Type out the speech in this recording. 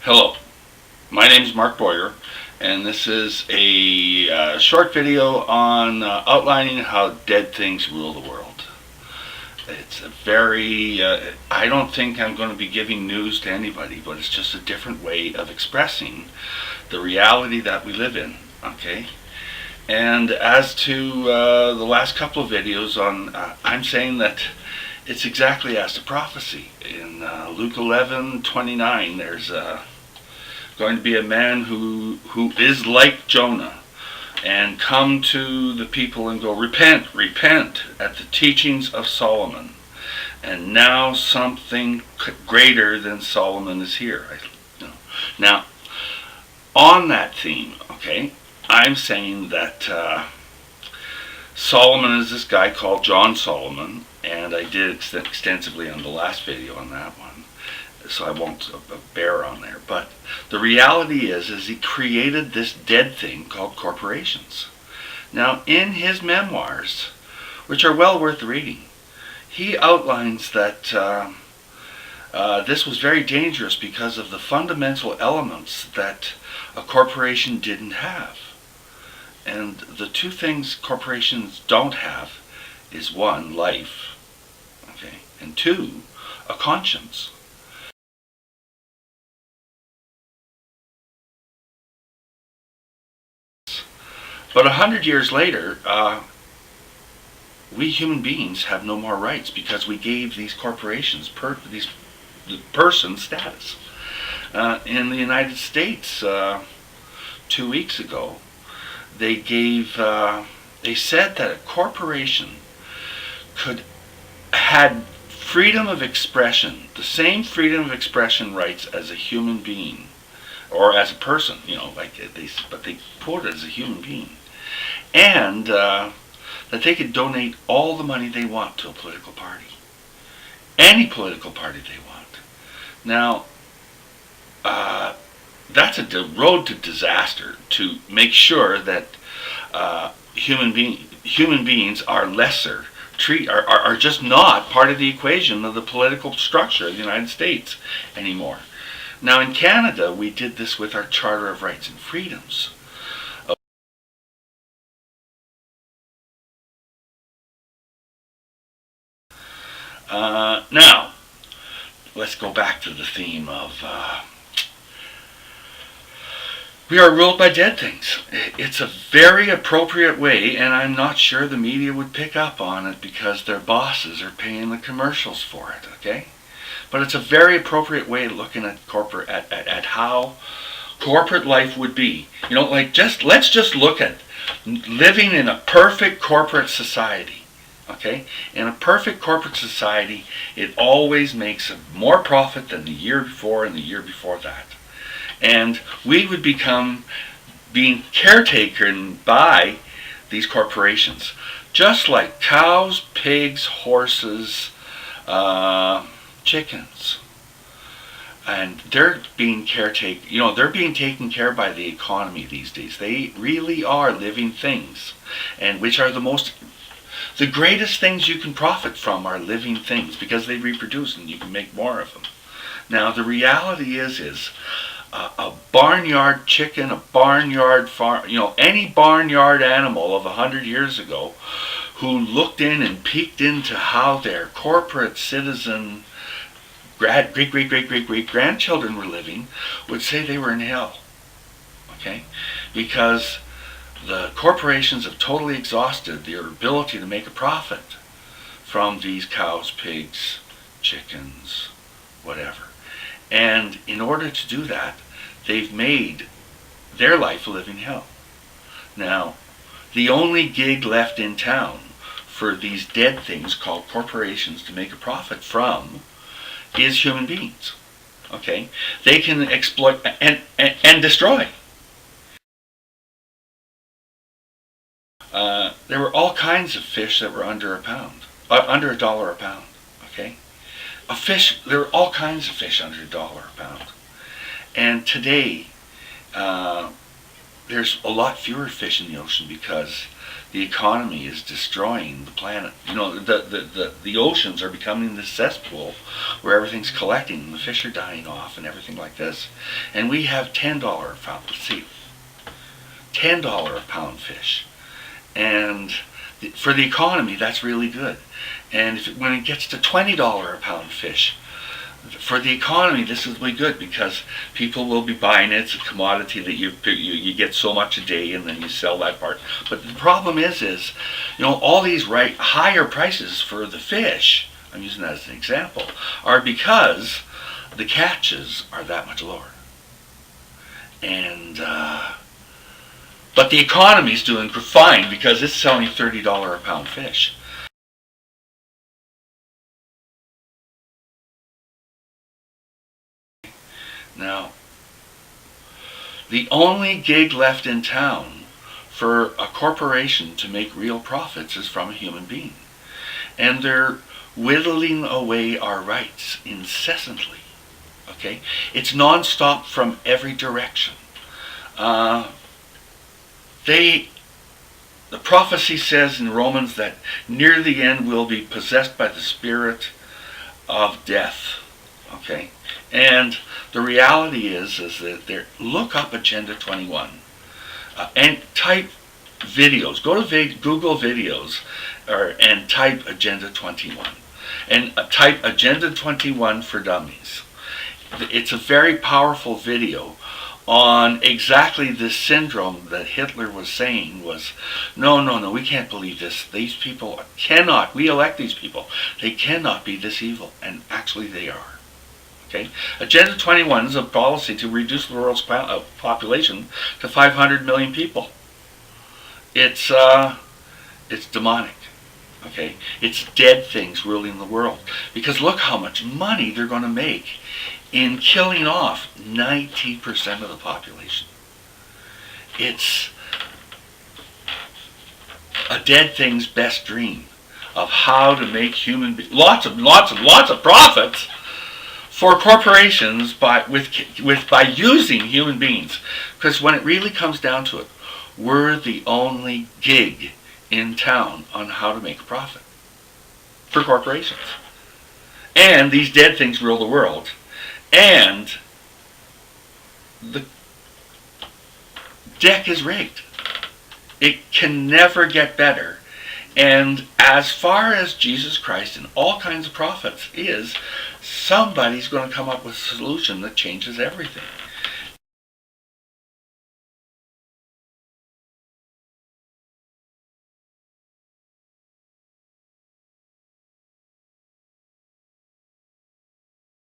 Hello, my name is Mark Boyer, and this is a short video on outlining how dead things rule the world. It's a very, I don't think I'm going to be giving news to anybody, but it's just a different way of expressing the reality that we live in, okay? And as to the last couple of videos on, I'm saying that it's exactly as to prophecy. In Luke 11:29, there's going to be a man who is like Jonah and come to the people and go, repent, repent at the teachings of Solomon. And now something greater than Solomon is here. Now, on that theme, okay, I'm saying that Solomon is this guy called John Solomon, and I did extensively on the last video on that one, so I won't bear on there. But the reality is he created this dead thing called corporations. Now, in his memoirs, which are well worth reading, he outlines that this was very dangerous because of the fundamental elements that a corporation didn't have. And the two things corporations don't have is one, life, okay, and two, a conscience. But 100 years later, we human beings have no more rights because we gave these corporations these person status. In the United States, 2 weeks ago, they said that a corporation had freedom of expression, the same freedom of expression rights as a human being, or as a person, but they put it as a human being, and that they could donate all the money they want to a political party, any political party they want. Now, that's a road to disaster, to make sure that human beings are lesser, are just not part of the equation of the political structure of the United States anymore. Now, in Canada, we did this with our Charter of Rights and Freedoms. Now, let's go back to the theme of we are ruled by dead things. It's a very appropriate way, and I'm not sure the media would pick up on it because their bosses are paying the commercials for it, okay? But it's a very appropriate way of looking at at how corporate life would be. Let's just look at living in a perfect corporate society. Okay? In a perfect corporate society, it always makes more profit than the year before and the year before that. And we would become being caretaken by these corporations. Just like cows, pigs, horses, chickens. And they're being caretaken, they're being taken care of by the economy these days. They really are living things, and which are the greatest things you can profit from are living things because they reproduce and you can make more of them. Now, the reality is a barnyard chicken, a barnyard farm, any barnyard animal of 100 years ago who looked in and peeked into how their corporate citizen great grandchildren were living would say they were in hell. Okay? Because the corporations have totally exhausted their ability to make a profit from these cows, pigs, chickens, whatever. And in order to do that, they've made their life a living hell. Now, the only gig left in town for these dead things called corporations to make a profit from is human beings. Okay? They can exploit and destroy. There were all kinds of fish that were under $1 a pound. Okay? There were all kinds of fish under $1 a pound. And today, there's a lot fewer fish in the ocean because The economy is destroying the planet. You know, the oceans are becoming the cesspool where everything's collecting and the fish are dying off and everything like this. And we have $10 a pound, see, $10 a pound fish. And for the economy, that's really good. And when it gets to $20 a pound fish, for the economy, this will be good because people will be buying it. It's a commodity that you get so much a day, and then you sell that part. But the problem is you know, all these higher prices for the fish, I'm using that as an example, are because the catches are that much lower. And but the economy's doing fine because it's selling $30 a pound fish. Now, the only gig left in town for a corporation to make real profits is from a human being. And they're whittling away our rights incessantly. Okay? It's non-stop from every direction. The prophecy says in Romans that near the end we'll be possessed by the spirit of death. Okay? And the reality is that look up Agenda 21 and type videos. Go to Google videos and type Agenda 21 and type Agenda 21 for Dummies. It's a very powerful video on exactly this syndrome that Hitler was saying was, no, we can't believe this. These people cannot, we elect these people, they cannot be this evil. And actually they are. Okay? Agenda 21 is a policy to reduce the world's population to 500 million people. It's demonic. Okay? It's dead things ruling the world. Because look how much money they're going to make in killing off 90% of the population. It's a dead thing's best dream of how to make lots of profits for corporations by using human beings. Because when it really comes down to it, we're the only gig in town on how to make a profit for corporations. And these dead things rule the world. And the deck is rigged. It can never get better. And as far as Jesus Christ and all kinds of prophets is, somebody's going to come up with a solution that changes everything.